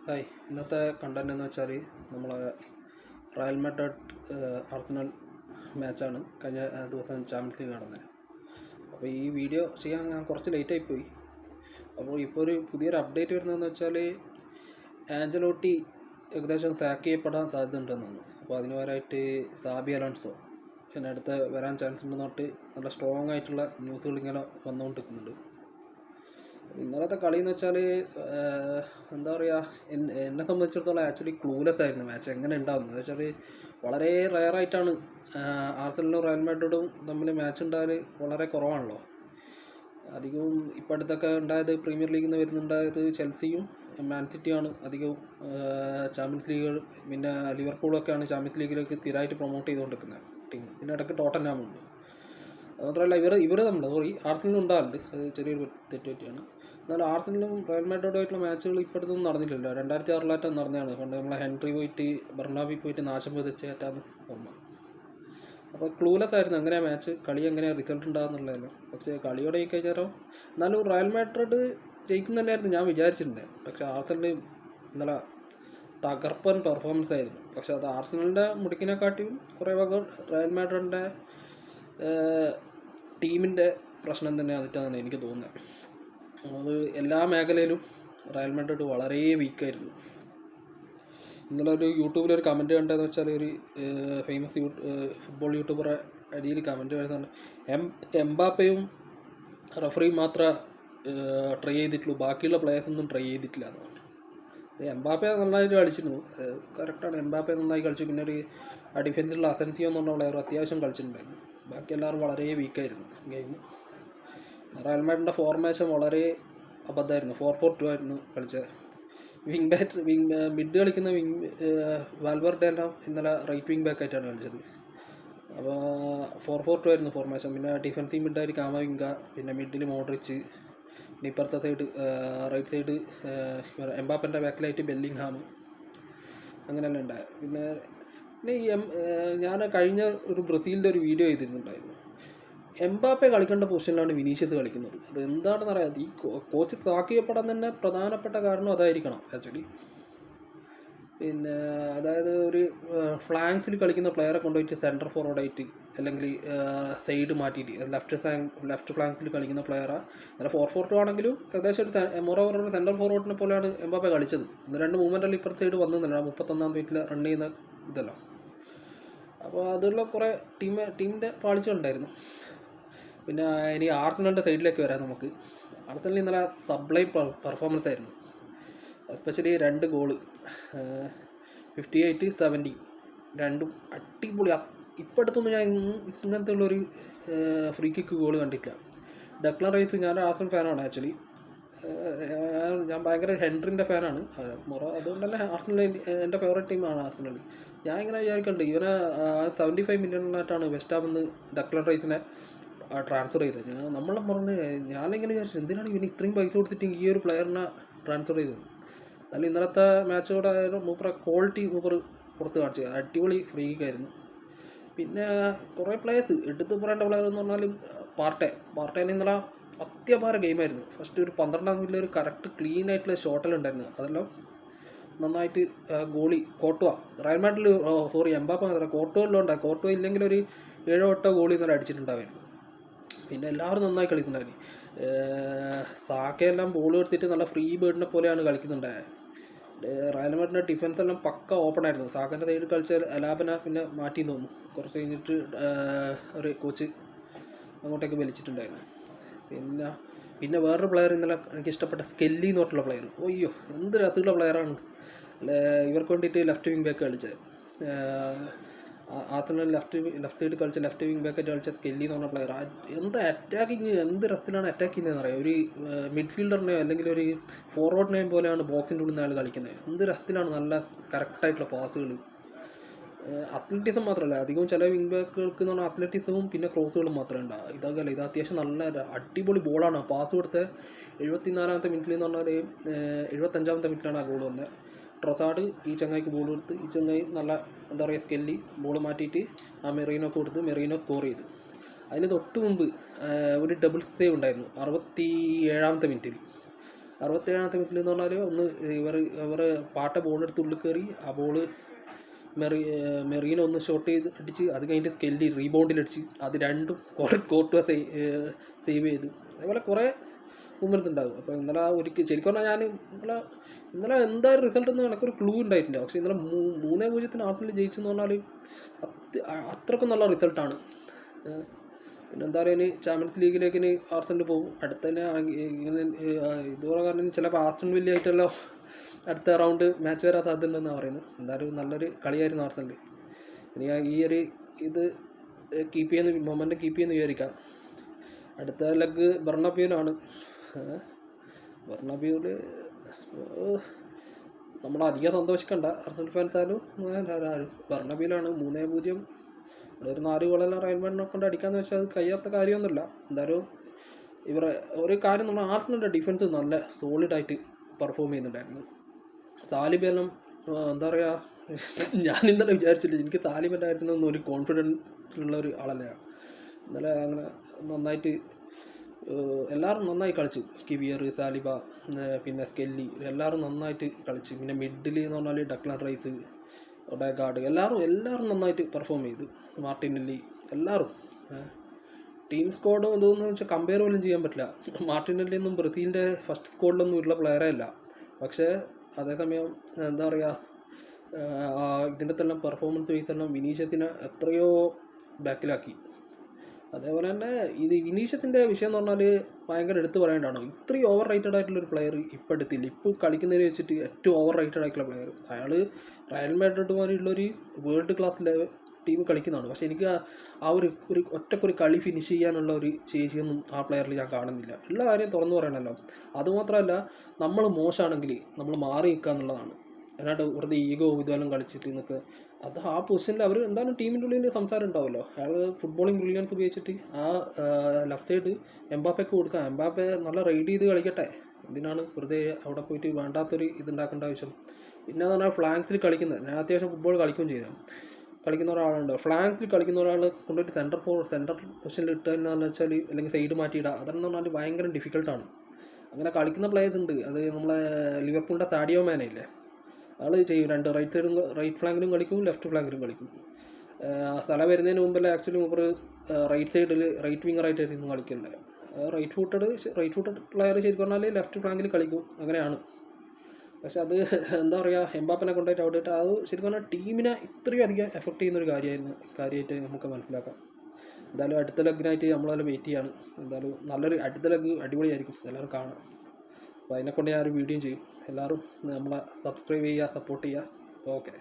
Hi, ഇന്നത്തെ content എന്ന് വെച്ചാൽ നമ്മളെ റയൽ മാഡ്രിഡ് ആർസണൽ മാച്ചാണ് കഴിഞ്ഞ ദിവസം ചാമ്പ്യൻസ് ലീഗ് നടന്നത്. അപ്പോൾ ഈ വീഡിയോ ചെയ്യാൻ ഞാൻ കുറച്ച് ലേറ്റായിപ്പോയി. അപ്പോൾ ഇപ്പോൾ ഒരു പുതിയൊരു അപ്ഡേറ്റ് വരുന്നതെന്ന് വെച്ചാൽ ആഞ്ചലോട്ടി ഏകദേശം സാക്ക് ചെയ്യപ്പെടാൻ സാധ്യതയുണ്ടെന്നാണ്. അപ്പോൾ അതിന് പകരമായിട്ട് സാബി അലോൺസോ പിന്നെ അടുത്ത് വരാൻ ചാൻസ് ഉണ്ടെന്ന് പറഞ്ഞിട്ട് നല്ല സ്ട്രോങ് ആയിട്ടുള്ള ന്യൂസുകൾ ഇങ്ങനെ വന്നുകൊണ്ടിരിക്കുന്നുണ്ട്. ഇന്നലത്തെ കളി എന്ന് വെച്ചാൽ എന്താ പറയുക, എന്നെ സംബന്ധിച്ചിടത്തോളം ആക്ച്വലി ക്ലൂലെസ് ആയിരുന്നു മാച്ച് എങ്ങനെ ഉണ്ടാകുന്നത്. എന്ന് വെച്ചാൽ വളരെ റെയറായിട്ടാണ് ആർസണലും റയൽ മാഡ്രിഡും തമ്മിൽ മാച്ച് ഉണ്ടായാൽ വളരെ കുറവാണല്ലോ. അധികവും ഇപ്പം അടുത്തൊക്കെ ഉണ്ടായത് പ്രീമിയർ ലീഗിൽ നിന്ന് വരുന്നുണ്ടായത് ചെൽസിയും മാൻ സിറ്റിയാണ് അധികവും ചാമ്പ്യൻസ് ലീഗ്, പിന്നെ ലിവർപൂളൊക്കെയാണ് ചാമ്പ്യൻസ് ലീഗിലേക്ക് സ്ഥിരമായിട്ട് പ്രൊമോട്ട് ചെയ്തുകൊണ്ടിരിക്കുന്നത് ടീം. പിന്നെ ഇടയ്ക്ക് ടോട്ടൻഹാമുണ്ട്. അതുമാത്രമല്ല ഇവർ തമ്മിൽ ആർസണലും ഉണ്ടാകുന്നുണ്ട്, അത് ചെറിയൊരു തെറ്റ് പറ്റിയാണ്. എന്നാലും ആർസണലും റയൽ മാഡ്രിഡുമായിട്ടുള്ള മാച്ചുകൾ ഇപ്പോഴത്തൊന്നും നടന്നില്ലല്ലോ. 2006 നടന്നതാണ്. പണ്ട് നമ്മളെ ഹെൻറി പോയിട്ട് ബർണാബി പോയിട്ട് നാശം വിതച്ചേറ്റാന്ന് ഓർമ്മ. അപ്പോൾ ക്ലൂലെസ് ആയിരുന്നു എങ്ങനെയാണ് മാച്ച്, കളി എങ്ങനെയാണ് റിസൾട്ട് ഉണ്ടാകുന്നുള്ളതല്ലോ. പക്ഷേ കളിയോടെ ആയി കഴിഞ്ഞാൽ എന്നാലും റയൽ മാഡ്രിഡ് ജയിക്കും തന്നെയായിരുന്നു ഞാൻ വിചാരിച്ചിട്ടുണ്ട്. പക്ഷേ ആർസണൽ ഇന്നലെ തകർപ്പൻ പെർഫോമൻസ് ആയിരുന്നു. പക്ഷെ അത് ആർസണലിൻ്റെ മുടിക്കിനെക്കാട്ടിയും കുറേ വക റയൽ മാഡ്രിഡിൻ്റെ ടീമിൻ്റെ പ്രശ്നം തന്നെയാണെന്നാണ് എനിക്ക് തോന്നുന്നത്. അത് എല്ലാ മേഖലയിലും റയൽ മാഡ്രിഡ് വളരെ വീക്കായിരുന്നു. ഇന്നലെ ഒരു യൂട്യൂബിലൊരു കമൻറ്റ് കണ്ടതെന്ന് വെച്ചാൽ ഒരു ഫേമസ് ഫുട്ബോൾ യൂട്യൂബറെ അടിയിൽ കമൻറ്റ് വരുന്നുണ്ട്, എംബാപ്പയും റഫറിയും മാത്രമേ ട്രൈ ചെയ്തിട്ടുള്ളൂ, ബാക്കിയുള്ള പ്ലേയേഴ്സൊന്നും ട്രൈ ചെയ്തിട്ടില്ല എന്ന് പറഞ്ഞു. എംബാപ്പെ നന്നായിട്ട് കളിച്ചിരുന്നു, കറക്റ്റാണ്. എംബാപ്പെ നന്നായി കളിച്ചു. പിന്നെ ഒരു ഡിഫൻസിലുള്ള അസൻസിയോ എന്ന് പറഞ്ഞ പ്ലെയർ അത്യാവശ്യം കളിച്ചിട്ടുണ്ടായിരുന്നു. ബാക്കി എല്ലാവരും വളരെ വീക്കായിരുന്നു ഗെയിം. റയൽ മാഡ്രിഡിൻ്റെ ഫോർമേഷൻ വളരെ അബദ്ധമായിരുന്നു. 4-4-2 ആയിരുന്നു കളിച്ചത്. മിഡ് കളിക്കുന്ന വാൽവർഡെ എല്ലാം ഇന്നലെ റൈറ്റ് വിങ് ബാക്ക് ആയിട്ടാണ് കളിച്ചത്. അപ്പോൾ 4-4-2 ആയിരുന്നു ഫോർമേഷൻ. പിന്നെ ഡിഫൻസീവ് മിഡായിട്ട് കാമവിംഗ, പിന്നെ മിഡിൽ മോഡ്രിച്ച്, പിന്നെ ഇപ്പുറത്തെ സൈഡ് റൈറ്റ് സൈഡ് എംബാപ്പൻ്റെ ബാക്കിലായിട്ട് ബെല്ലിംഗ്ഹാം, അങ്ങനെയല്ല ഉണ്ടായത്. പിന്നെ ഞാൻ കഴിഞ്ഞ ഒരു ബ്രസീലിൻ്റെ ഒരു വീഡിയോ ചെയ്തിരുന്നുണ്ടായിരുന്നു. എംബാപ്പെ കളിക്കേണ്ട പൊസിഷനിലാണ് വിനീഷ്യസ് കളിക്കുന്നത്. അത് എന്താണെന്ന് അറിയാതെ ഈ കോച്ച് സാക്ക് ചെയ്യപ്പെടാൻ തന്നെ പ്രധാനപ്പെട്ട കാരണം അതായിരിക്കണം ആക്ച്വലി. പിന്നെ അതായത് ഒരു ഫ്ലാങ്സിൽ കളിക്കുന്ന പ്ലെയറെ കൊണ്ടുപോയിട്ട് സെൻറ്റർ ഫോർവേഡായിട്ട് അല്ലെങ്കിൽ സൈഡ് മാറ്റിയിട്ട് ലെഫ്റ്റ് ഫ്ലാങ്സിൽ കളിക്കുന്ന പ്ലെയറാണ്. അങ്ങനെ 4-4-2 ആണെങ്കിലും ഏകദേശം ഒരു മോറോവർ ഒരു സെൻറ്റർ ഫോർവേഡിനെ പോലെയാണ് എംബാപ്പെ കളിച്ചത്. ഇന്ന് രണ്ട് മൂവ്മെൻറ്റെല്ലാം ഇപ്പുറത്തെ സൈഡ് വന്നില്ല, 31-ാം മിനിറ്റിൽ റൺ ചെയ്യുന്ന ഇതല്ലോ. അപ്പോൾ അതിലുള്ള കുറേ ടീമിൻ്റെ പാളിച്ചുണ്ടായിരുന്നു. പിന്നെ ഇനി ആർസണലിൻ്റെ സൈഡിലേക്ക് വരാം നമുക്ക്. ആർസണലിൽ ഇന്നലെ സബ്ലൈം പെർഫോമൻസ് ആയിരുന്നു. എസ്പെഷ്യലി 2 ഗോള് 58-70 രണ്ടും അടിപൊളി. ഇപ്പം അടുത്തൊന്നും ഞാൻ ഇങ്ങനത്തെ ഉള്ളൊരു ഫ്രീ കിക്ക് ഗോൾ കണ്ടിട്ടില്ല. ഡെക്ലൻ റൈസ്, ഞാൻ ആർസണൽ ഫാനാണ് ആക്ച്വലി. ഞാൻ ഭയങ്കര ഹെൻറിൻ്റെ ഫാനാണ് അതുകൊണ്ട് തന്നെ ആർസണൽ എൻ്റെ ഫേവറേറ്റ് ടീമാണ് ആർസണൽ. ഞാൻ ഇങ്ങനെ വിചാരിക്കുന്നുണ്ട്, ഇവനെ 75 മില്യണിനായിട്ടാണ് വെസ്റ്റ് ഹാമിൽ നിന്ന് ഡെക്ലൻ റൈസിനെ ട്രാൻസ്ഫർ ചെയ്തത്. നമ്മളെ പറഞ്ഞ് ഞാനിങ്ങനെ വിചാരിച്ചു, എന്തിനാണ് ഇവന് ഇത്രയും പൈസ കൊടുത്തിട്ട് ഈ ഒരു പ്ലെയറിനെ ട്രാൻസ്ഫർ ചെയ്തത്. എന്നാലും ഇന്നലത്തെ മാച്ചോടെ ആയാലും ക്വാളിറ്റി പുറത്ത് കാണിച്ചത് അടിപൊളി ഫ്രീ കിക്കായിരുന്നു. പിന്നെ കുറേ പ്ലേയേഴ്സ് എടുത്ത് പറയേണ്ട പ്ലെയർ എന്ന് പറഞ്ഞാലും പാർട്ടേന് ഇന്നലെ അത്യപാര ഗെയിമായിരുന്നു. ഫസ്റ്റ് ഒരു 12-ാം മിനിറ്റിൽ ഒരു കറക്റ്റ് ക്ലീൻ ആയിട്ടുള്ള ഷോട്ടെല്ലാം അതെല്ലാം നന്നായിട്ട് ഗോളി റയൽ മാഡ്രിഡിൽ എംബാപ്പ മാത്രമല്ല കോർട്ടുവ ഇല്ലെങ്കിൽ ഒരു 7-8 ഗോളി ഇന്നലെ അടിച്ചിട്ടുണ്ടായിരുന്നു. പിന്നെ എല്ലാവരും നന്നായി കളിക്കുന്നുണ്ടായിരുന്നു. സാക്കയെല്ലാം ബോൾ എടുത്തിട്ട് നല്ല ഫ്രീ ബേർഡിനെ പോലെയാണ് കളിക്കുന്നുണ്ടായത്. റയൽ മാഡ്രിഡിൻ്റെ ഡിഫൻസ് എല്ലാം പക്ക ഓപ്പൺ ആയിരുന്നു. സാക്കൻ്റെ സൈഡിൽ കളിച്ച അലാബന പിന്നെ മാറ്റി തോന്നുന്നു, കുറച്ച് കഴിഞ്ഞിട്ട് ഒരു കോച്ച് അങ്ങോട്ടേക്ക് വലിച്ചിട്ടുണ്ടായിരുന്നു. പിന്നെ വേറൊരു പ്ലെയർ ഇന്നലെ എനിക്ക് ഇഷ്ടപ്പെട്ട സ്കെല്ലി എന്ന് പറഞ്ഞിട്ടുള്ള പ്ലെയർ, അയ്യോ എന്ത് രസമുള്ള പ്ലെയറാണ്. ഇവർക്ക് വേണ്ടിയിട്ട് ലെഫ്റ്റ് വിങ് ബാക്ക് കളിച്ചത്. ആർസണൽ ലെഫ്റ്റ് സൈഡ് കളിച്ച ലെഫ്റ്റ് വിങ് ബാക്കായിട്ട് കളിച്ച സ്കെല്ലി എന്ന് പറഞ്ഞ പ്ലെയർ എന്ത് അറ്റാക്കിങ്, എന്ത് രസത്തിലാണ് അറ്റാക്ക് ചെയ്യുന്നതെന്ന് അറിയാം. ഒരു മിഡ്ഫീൽഡറിനെയോ അല്ലെങ്കിൽ ഒരു ഫോർവേഡിനെയും പോലെയാണ് ബോക്സിൻ്റെ ഉള്ളിൽ നിന്ന് അയാൾ കളിക്കുന്നത്. എന്ത് രസത്തിലാണ്, നല്ല കറക്റ്റായിട്ടുള്ള പാസുകൾ. അത്ലറ്റിസം മാത്രമല്ല, അധികവും ചില വിങ് ബാക്കുകൾക്ക് എന്ന് പറഞ്ഞാൽ അത്ലറ്റിസവും പിന്നെ ക്രോസുകളും മാത്രമേ ഉണ്ടാകും. ഇതാകല്ല, ഇത് അത്യാവശ്യം നല്ല അടിപൊളി ബോളാണ്. പാസ് കൊടുത്ത 74-ാമത്തെ മിനിറ്റിൽ എന്ന് പറഞ്ഞാൽ 75-ാമത്തെ മിനിറ്റിലാണ് ആ ഗോൾ വന്നത്. ട്രൊസാർഡ് ഈ ചങ്ങായിക്ക് ബോൾ കൊടുത്ത്, ഈ ചങ്ങായി നല്ല എന്താ പറയുക സ്കെല്ലി ബോൾ മാറ്റിയിട്ട് ആ മെറീനോക്ക് കൊടുത്ത് മെറീനോ സ്കോർ ചെയ്തു. അതിന് തൊട്ട് മുമ്പ് ഒരു ഡബിൾ സേവ് ഉണ്ടായിരുന്നു 67-ാമത്തെ മിനിറ്റിൽ. 67ാമത്തെ മിനിറ്റിൽ എന്ന് പറഞ്ഞാൽ ഒന്ന് ഇവർ പാട്ട ബോളെടുത്ത് ഉള്ളിൽ കയറി ആ ബോള് മെറീനോ ഒന്ന് ഷോട്ട് ചെയ്ത് അടിച്ച് അത് കഴിഞ്ഞിട്ട് സ്കെല്ലി റീബൗണ്ടിലടിച്ച് അത് രണ്ടും കോർട്ട് സേവ് ചെയ്തു. അതേപോലെ കുറേ മൂമെൻറ്റ്സ് ഉണ്ടാകും. അപ്പോൾ ഇന്നലെ ശരിക്കും പറഞ്ഞാൽ ഞാൻ ഇന്നലെ എന്തായാലും റിസൾട്ട് ഒന്നും എനിക്കൊരു ക്ലൂ ഉണ്ടായിട്ടില്ല. പക്ഷേ ഇന്നലെ 3-0 ആർസണൽ ജയിച്ചെന്ന് പറഞ്ഞാൽ അത്രക്കും നല്ല റിസൾട്ടാണ്. പിന്നെ എന്തായാലും ഇനി ചാമ്പ്യൻസ് ലീഗിലേക്ക് ഇനി ആർസണൽ പോകും. അടുത്ത തന്നെ ഇങ്ങനെ ഇതുപോലെ കാരണം ചിലപ്പോൾ ആർസണൽ വില്ല ആയിട്ടെല്ലാം അടുത്ത റൗണ്ട് മാച്ച് വരാൻ സാധ്യതയുണ്ടെന്നാണ് പറയുന്നത്. എന്തായാലും നല്ലൊരു കളിയായിരുന്നു ആർസണൽ. ഇനി ഈ ഒരു ഇത് മൊമെൻറ്റം കീപ്പ് ചെയ്യുന്ന വിചാരിക്കാം. അടുത്ത ലെഗ് ബെർണബ്യൂവിലാണ്. ബെർണബ്യൂവിൽ നമ്മളധികം സന്തോഷിക്കണ്ട ആർസണൽ ഫാൻസായാലും ബെർണബ്യൂവിലാണ് 3-0 ഒരു 4 ഗോളെല്ലാം റയൽ മാഡ്രിഡിനെ കൊണ്ട് അടിക്കാമെന്ന് വെച്ചാൽ അത് കഴിയാത്ത കാര്യമൊന്നുമില്ല. എന്തായാലും ഒരു കാര്യം നമ്മൾ ആർസണലിൻ്റെ ഡിഫൻസ് നല്ല സോളിഡായിട്ട് പെർഫോം ചെയ്യുന്നുണ്ടായിരുന്നു. സാലിബെല്ലാം എന്താ പറയുക, ഞാൻ ഇന്നലെ വിചാരിച്ചില്ല എനിക്ക് സാലിബൻ്റെ കാര്യത്തിനൊന്നും ഒരു കോൺഫിഡൻസ് ഉള്ള ഒരു ആളല്ല. ഇന്നലെ അങ്ങനെ നന്നായിട്ട് എല്ലാവരും നന്നായി കളിച്ചു. കിവിയർ, സാലിബ, പിന്നെ സ്കെല്ലി എല്ലാവരും നന്നായിട്ട് കളിച്ചു. പിന്നെ മിഡിൽ എന്ന് പറഞ്ഞാൽ ഡക്ലൻ റൈസ്, ഒഡേഗാർഡ് എല്ലാവരും നന്നായിട്ട് പെർഫോം ചെയ്തു. മാർട്ടിനെല്ലി എല്ലാവരും ടീം സ്ക്വാഡ് എന്തോന്ന് വെച്ചാൽ കമ്പയർ പോലും ചെയ്യാൻ പറ്റില്ല. മാർട്ടിനെല്ലി ഒന്നും ബ്രസീലിൻ്റെ ഫസ്റ്റ് സ്ക്വാഡിലൊന്നും ഉള്ള പ്ലെയറേ അല്ല. പക്ഷേ അതേസമയം എന്താ പറയുക, ഇതിൻ്റെ തന്നെ പെർഫോമൻസ് വൈസ് എല്ലാം വിനീഷ്യത്തിനെ എത്രയോ ബാക്കിലാക്കി. അതേപോലെ തന്നെ ഇത് വിനീഷ്യത്തിൻ്റെ വിഷയം എന്ന് പറഞ്ഞാൽ ഭയങ്കര എടുത്ത് പറയേണ്ടതാണ്. ഇത്രയും ഓവർ റേറ്റഡ് ആയിട്ടുള്ളൊരു പ്ലെയർ ഇപ്പം എടുത്തില്ല. ഇപ്പോൾ കളിക്കുന്നതിൽ വെച്ചിട്ട് ഏറ്റവും ഓവർ റേറ്റഡ് ആയിട്ടുള്ള പ്ലെയർ അയാൾ റയൽ മാഡ്രിഡുമാരുള്ളൊരു വേൾഡ് ക്ലാസ് ടീം കളിക്കുന്നതാണ്. പക്ഷേ എനിക്ക് ആ ഒരു ഒറ്റക്കൊരു കളി ഫിനിഷ് ചെയ്യാനുള്ള ഒരു ശേഷിയൊന്നും ആ പ്ലെയറിൽ ഞാൻ കാണുന്നില്ല. ഉള്ള കാര്യം തുറന്നു പറയണമല്ലോ. അതുമാത്രമല്ല, നമ്മൾ മോശമാണെങ്കിൽ നമ്മൾ മാറി നിൽക്കുക എന്നുള്ളതാണ്. അല്ലാണ്ട് വെറുതെ ഈഗോ ഇതെല്ലാം കളിച്ചിട്ട് നിൽക്കുക. അത് ആ പൊസിഷനിൽ അവർ എന്തായാലും ടീമിൻ്റെ ഉള്ളിൽ സംസാരം ഉണ്ടാവുമല്ലോ. അയാൾ ഫുട്ബോളിങ് ബ്രില്യൻസ് ഉപയോഗിച്ചിട്ട് ആ ലെഫ്റ്റ് സൈഡ് എംബാപ്പയ്ക്ക് കൊടുക്കുക. എംബാപ്പെ നല്ല റൈഡ് ചെയ്ത് കളിക്കട്ടെ. എന്തിനാണ് വെറുതെ അവിടെ പോയിട്ട് വേണ്ടാത്തൊരു ഇതുണ്ടാക്കേണ്ട ആവശ്യം. പിന്നെ എന്ന് പറഞ്ഞാൽ ഫ്ലാങ്സിൽ കളിക്കുന്നത്, ഞാൻ അത്യാവശ്യം ഫുട്ബോൾ കളിക്കുകയും ചെയ്തു. കളിക്കുന്ന ഒരാളുണ്ട്, ഫ്ലാങ്സിൽ കളിക്കുന്ന ഒരാൾ കൊണ്ടുപോയിട്ട് സെൻറ്റർ പൊസിഷനിൽ ഇട്ടെന്ന് വെച്ചാൽ അല്ലെങ്കിൽ സൈഡ് മാറ്റിയിടുക, അതെന്ന് പറഞ്ഞാൽ ഭയങ്കര ഡിഫിക്കൽട്ടാണ്. അങ്ങനെ കളിക്കുന്ന പ്ലേയേഴ്സ് ഉണ്ട്. അത് നമ്മളെ ലിവർപൂളിൻ്റെ സാഡിയോ മാനെ ഇല്ലേ, ആൾ ചെയ്യും. റൈറ്റ് ഫ്ലാങ്കിലും കളിക്കും, ലെഫ്റ്റ് ഫ്ലാങ്കിലും കളിക്കും. സ്ഥലം വരുന്നതിന് മുമ്പല്ലേ ആക്ച്വലി മൂപ്പർ റൈറ്റ് സൈഡിൽ റൈറ്റ് വിങ്ങറായിട്ടായിരുന്നു കളിക്കുന്നത്. റൈറ്റ് ഫൂട്ടഡ് പ്ലെയർ ശരിക്കും പറഞ്ഞാൽ ലെഫ്റ്റ് ഫ്ലാങ്കിൽ കളിക്കും. അങ്ങനെയാണ്. പക്ഷെ അത് എന്താ പറയുക, എംബാപ്പനെ കൊണ്ടുപോയിട്ട് അവിടെ ഇട്ട് അത് ശരിക്കും പറഞ്ഞാൽ ടീമിനെ ഇത്രയും അധികം എഫക്റ്റ് ചെയ്യുന്നൊരു കാര്യമായിട്ട് നമുക്ക് മനസ്സിലാക്കാം. എന്തായാലും അടുത്ത ലെഗിനായിട്ട് നമ്മളെല്ലാം വെയിറ്റ് ചെയ്യാണ്. എന്തായാലും നല്ലൊരു അടുത്ത ലെഗ് അടിപൊളിയായിരിക്കും, എല്ലാവരും കാണാം. അപ്പോൾ അതിനെക്കൊണ്ട് ഞാൻ ഒരു വീഡിയോ ചെയ്യും. എല്ലാവരും നമ്മളെ സബ്സ്ക്രൈബ് ചെയ്യുക, സപ്പോർട്ട് ചെയ്യുക. ഓക്കെ.